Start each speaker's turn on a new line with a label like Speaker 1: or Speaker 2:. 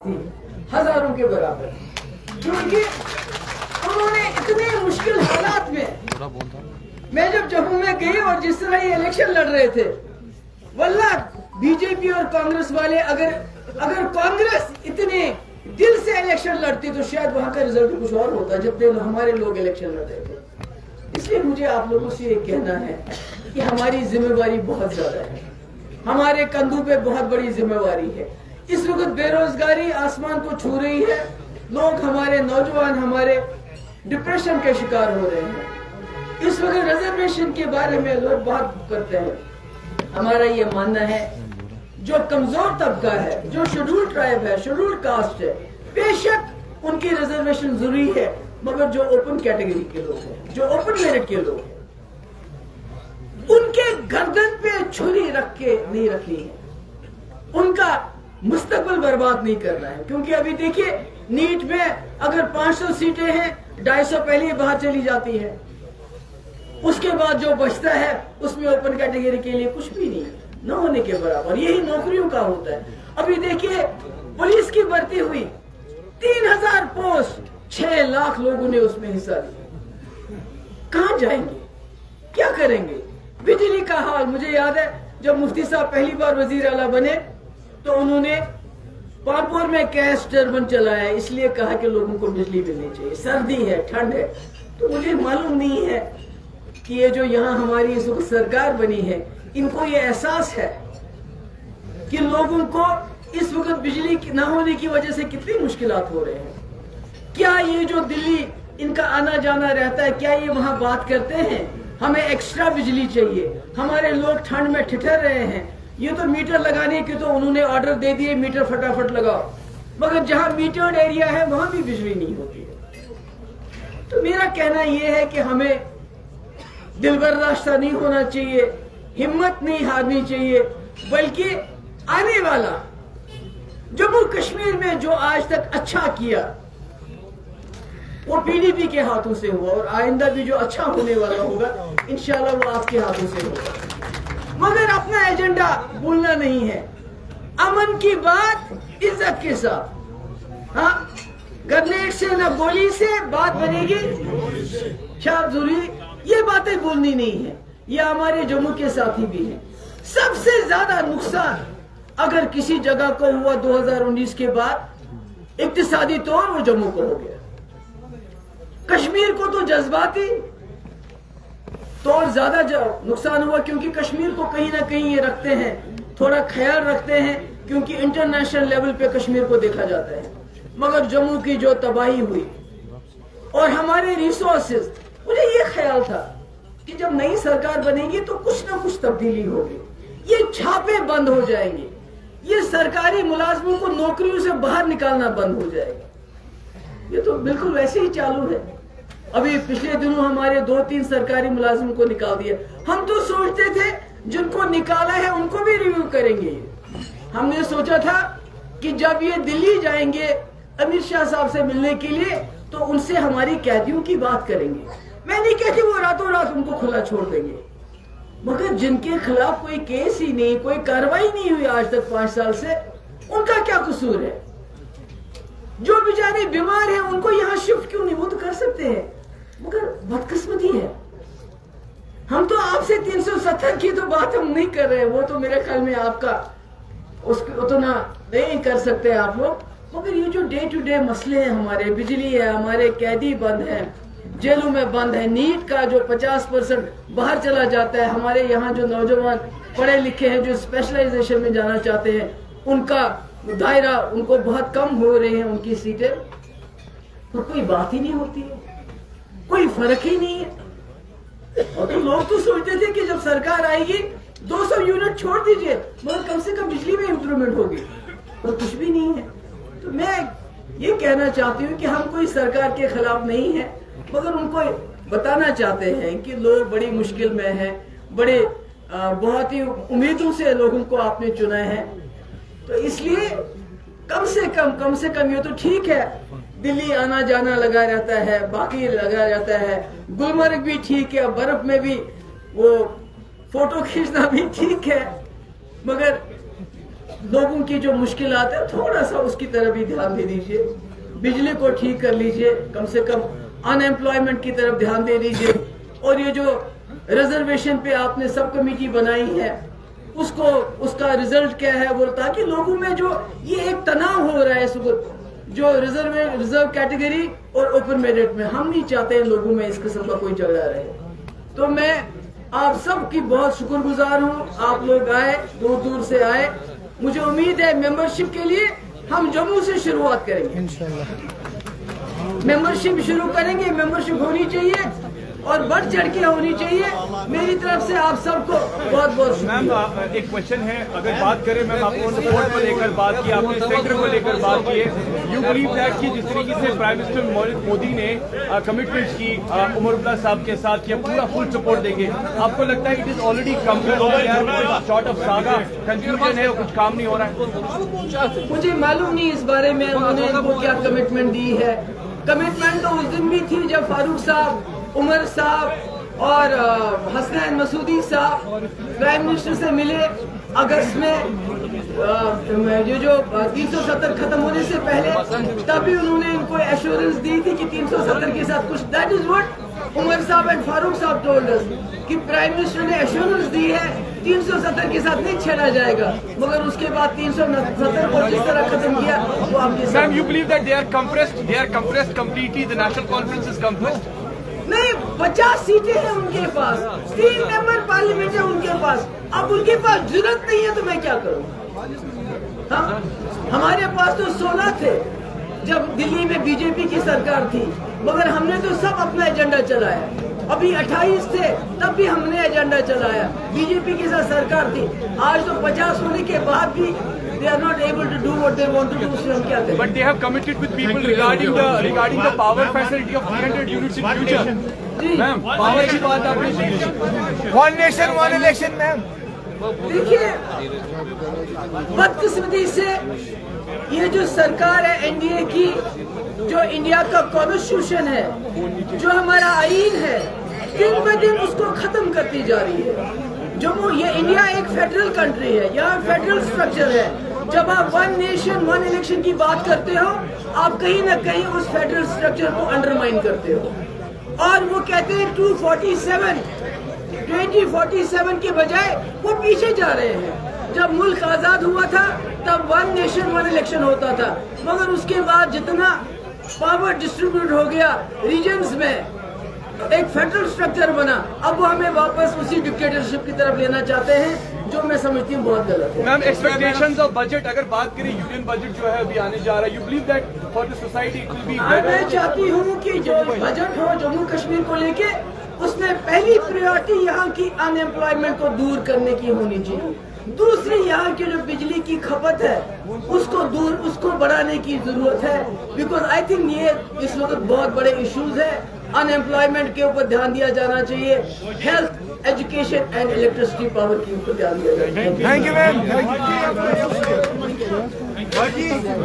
Speaker 1: हजारों के बराबर, क्योंकि उन्होंने इतने मुश्किल हालात में, मैं जब जम्मू में गई और जिस तरह ये इलेक्शन लड़ रहे थे, वल्लाह बीजेपी और कांग्रेस वाले अगर कांग्रेस इतने दिल से इलेक्शन लड़ती तो शायद वहां का रिजल्ट कुछ और होता, जितने हमारे लोग इलेक्शन लड़ रहे थे। इसलिए मुझे आप लोगों से ये कहना है कि हमारी जिम्मेवारी बहुत ज्यादा है, हमारे कंधों पे बहुत बड़ी जिम्मेवारी है। इस वक्त बेरोजगारी आसमान को छू रही है, लोग हमारे नौजवान हमारे डिप्रेशन के शिकार हो रहे हैं। इस वक्त रिजर्वेशन के बारे में लोग बात करते हैं। हमारा ये मानना है जो कमजोर तबका है, जो शेड्यूल्ड ट्राइब है, शेड्यूल्ड कास्ट है, बेशक उनकी रिजर्वेशन जरूरी है, मगर जो ओपन कैटेगरी के लोग हैं, जो ओपन मेरिट के लोग हैं, उनके गर्दन पे छुरी रख के नहीं रखनी है, उनका मुस्तकबिल बर्बाद नहीं करना है। क्योंकि अभी देखिए नीट में अगर 500 सीटें हैं, 250 पहले ही बाहर चली जाती है, उसके बाद जो बचता है उसमें ओपन कैटेगरी के लिए कुछ भी नहीं, न होने के बराबर। यही नौकरियों का होता है। अभी देखिए पुलिस की भर्ती हुई, 3000 पोस्ट, 6 लाख लोगों ने उसमें हिस्सा लिया। कहां जाएंगे, क्या करेंगे? बिजली का हाल, मुझे याद है जब मुफ्ती साहब पहली बार वजीर आला बने तो उन्होंने पापुर में गैस टर्बाइन चलाया, इसलिए कहा कि लोगों को बिजली मिलनी चाहिए। सर्दी है, ठंड है, तो मुझे मालूम नहीं है कि ये जो यहाँ हमारी इस वक्त सरकार बनी है, इनको ये एहसास है कि लोगों को इस वक्त बिजली न होने की वजह से कितनी मुश्किलात हो रहे हैं। क्या ये जो दिल्ली इनका आना जाना रहता है, क्या ये वहां बात करते हैं हमें एक्स्ट्रा बिजली चाहिए, हमारे लोग ठंड में ठिठर रहे हैं? ये तो मीटर लगाने के तो उन्होंने ऑर्डर दे दिए, मीटर फटाफट लगाओ, मगर जहां मीटर्ड एरिया है वहां भी बिजली नहीं होती है। तो मेरा कहना यह है कि हमें दिल बर्दाश्त नहीं होना चाहिए, हिम्मत नहीं हारनी चाहिए, बल्कि आने वाला जम्मू कश्मीर में जो आज तक अच्छा किया वो पीडीपी के हाथों से हुआ, और आइंदा भी जो अच्छा होने वाला होगा इंशाल्लाह वो आपके हाथों से होगा। मगर अपना एजेंडा भूलना नहीं है। अमन की बात इज्जत के साथ, हाँ, ग्रेनेड से न गोली से बात बनेगी, शायद जरूरी ये बातें भूलनी नहीं है। ये हमारे जम्मू के साथी भी हैं। सबसे ज्यादा नुकसान अगर किसी जगह को हुआ 2019 के बाद इक्तिसादी तौर वो जम्मू को हो गया। कश्मीर को तो जज्बाती तौर ज्यादा नुकसान हुआ, क्योंकि कश्मीर को कहीं ना कहीं ये रखते हैं, थोड़ा ख्याल रखते हैं, क्योंकि इंटरनेशनल लेवल पे कश्मीर को देखा जाता है। मगर जम्मू की जो तबाही हुई और हमारे रिसोर्सेज, मुझे ये ख्याल था कि जब नई सरकार बनेगी तो कुछ ना कुछ तब्दीली होगी, ये छापे बंद हो जाएंगे, ये सरकारी मुलाजमों को नौकरियों से बाहर निकालना बंद हो जाएगा। ये तो बिल्कुल वैसे ही चालू है। अभी पिछले दिनों हमारे 2-3 सरकारी मुलाजिमों को निकाल दिया। हम तो सोचते थे जिनको निकाला है उनको भी रिव्यू करेंगे। हमने सोचा था कि जब ये दिल्ली जाएंगे अमित शाह साहब से मिलने के लिए तो उनसे हमारी कैदियों की बात करेंगे। मैं नहीं कहती वो रातों रात उनको खुला छोड़ देंगे, मगर जिनके खिलाफ कोई केस ही नहीं, कोई कार्रवाई नहीं हुई आज तक 5 साल से, उनका क्या कसूर है? जो बेचारे बीमार हैं उनको यहाँ शिफ्ट क्यों नहीं? वो तो कर सकते हैं, मगर बदकिस्मती है। हम तो आपसे 370 की तो बात हम नहीं कर रहे हैं, वो तो मेरे ख्याल में आपका उसको उतना नहीं कर सकते आप लोग। मगर ये जो डे टू डे मसले हैं, हमारे बिजली है, हमारे कैदी बंद हैं, जेलों में बंद है, नीट का जो 50% बाहर चला जाता है, हमारे यहाँ जो नौजवान पढ़े लिखे हैं जो स्पेशलाइजेशन में जाना चाहते हैं उनका दायरा, उनको बहुत कम हो रहे हैं उनकी सीटें, तो कोई बात ही नहीं होती है, कोई फर्क ही नहीं है। और तो लोग तो सोचते थे कि जब सरकार आएगी 200 यूनिट छोड़ दीजिए, मगर कम से कम बिजली में इंप्रूवमेंट होगी, और कुछ भी नहीं है। तो मैं ये कहना चाहती हूँ कि हम कोई सरकार के खिलाफ नहीं है, मगर उनको बताना चाहते हैं कि लोग बड़ी मुश्किल में हैं, बड़े बहुत ही उम्मीदों से लोगों को आपने चुना है, तो इसलिए कम से कम ये तो ठीक है दिल्ली आना जाना लगा रहता है, बाकी लगा रहता है, गुलमर्ग भी ठीक है, बर्फ में भी वो फोटो खींचना भी ठीक है, मगर लोगों की जो मुश्किलात है थोड़ा सा उसकी तरफ भी ध्यान दे दीजिए, बिजली को ठीक कर लीजिए, कम से कम अनएम्प्लॉयमेंट की तरफ ध्यान दे दीजिए, और ये जो रिजर्वेशन पे आपने सब कमेटी बनाई है उसको, उसका रिजल्ट क्या है वो, ताकि लोगों में जो ये एक तनाव हो रहा है इसको, जो रिजर्व कैटेगरी और ओपन मेरिट में, हम नहीं चाहते लोगों में इस किस्म का कोई झगड़ा रहे। तो मैं आप सब की बहुत शुक्रगुजार हूँ, आप लोग आए, दूर दूर से आए। मुझे उम्मीद है मेंबरशिप के लिए हम जम्मू से शुरुआत करेंगे, मेंबरशिप शुरू करेंगे, मेंबरशिप होनी चाहिए और बढ़ चढ़ के होनी चाहिए। मेरी तरफ से आप सबको बहुत बहुत
Speaker 2: मैम एक क्वेश्चन है, अगर बात करें मैम, आपने सपोर्ट को लेकर बात की, आपने सेंटर को लेकर बात की है, यू बिलीव दैट कि जिस तरीके से प्राइम मिनिस्टर मोदी ने कमिटमेंट्स की उमर अब्दुल्ला साहब के साथ किया, पूरा फुल सपोर्ट देंगे, आपको लगता है it is already complete, short of saga confusion है, कुछ काम नहीं हो रहा है?
Speaker 1: मुझे मालूम नहीं इस बारे में उन्होंने इनको क्या कमिटमेंट दी है। कमिटमेंट तो उस दिन भी थी जब फारूक साहब, उमर साहब और हसनैन मसूदी साहब प्राइम मिनिस्टर से मिले अगस्त में, ये जो 370 खत्म होने से पहले, तभी उन्होंने इनको एश्योरेंस दी थी कि 370 के साथ कुछ, दैट इज व्हाट उमर साहब एंड फारूक साहब टोल्ड अस, कि प्राइम मिनिस्टर ने एश्योरेंस दी है 370 के साथ नहीं छेड़ा जाएगा, मगर उसके बाद 370 को जिस तरह खत्म किया वो आप ये।
Speaker 2: Ma'am, you believe that they are compressed completely, the National Conference is compressed?
Speaker 1: नहीं, 50 सीटें हैं उनके पास, 3 मेंबर पार्लियामेंट है उनके पास, अब उनके पास जरूरत नहीं है तो मैं क्या करूं? हाँ, हमारे पास तो 16 थे जब दिल्ली में बीजेपी की सरकार थी, मगर हमने तो सब अपना एजेंडा चलाया। अभी 28 थे तब भी हमने एजेंडा चलाया, बीजेपी के साथ सरकार थी। आज तो 50 होने के बाद भी they are not able to do what they want to do, so हम क्या करें?
Speaker 2: But they have committed with people regarding the power facility of 300 units in future. Ma'am, power की बात आपने,
Speaker 3: One nation, one election, ma'am.
Speaker 1: देखिए, बदकिस्मती से ये जो सरकार है एनडीए की, जो इंडिया का कॉन्स्टिट्यूशन है, जो हमारा आईन है, दिन ब दिन उसको खत्म करती जा रही है। जम्मू, ये इंडिया एक फेडरल कंट्री है, यहाँ फेडरल स्ट्रक्चर है। जब आप वन नेशन वन इलेक्शन की बात करते हो, आप कहीं ना कहीं उस फेडरल स्ट्रक्चर को अंडरमाइन करते हो, और वो कहते हैं 2047 के बजाय वो पीछे जा रहे हैं। जब मुल्क आजाद हुआ था तब वन नेशन वन इलेक्शन होता था, मगर उसके बाद जितना पावर डिस्ट्रीब्यूट हो गया रीजन्स में, एक फेडरल स्ट्रक्चर बना, अब वो हमें वापस उसी डिक्टेटरशिप की तरफ लेना चाहते हैं, जो मैं समझती हूँ बहुत गलत है।
Speaker 2: मैम, एक्सपेक्टेशंस ऑफ बजट, अगर बात करें यूनियन बजट जो है अभी आने जा रहा है, you believe that for the society it will be better?
Speaker 1: मैं चाहती हूँ कि जो बजट हो जम्मू कश्मीर को लेके, उसमें पहली प्रायोरिटी यहाँ की अनएम्प्लॉयमेंट को दूर करने की होनी चाहिए। दूसरी, यहाँ की जो बिजली की खपत है उसको बढ़ाने की जरूरत है, बिकॉज आई थिंक ये इस वक्त बहुत बड़े इश्यूज है। अनएम्प्लॉयमेंट के ऊपर ध्यान दिया जाना चाहिए, health, education and electricity power के ऊपर ध्यान दिया जाना चाहिए।
Speaker 3: Thank you, ma'am.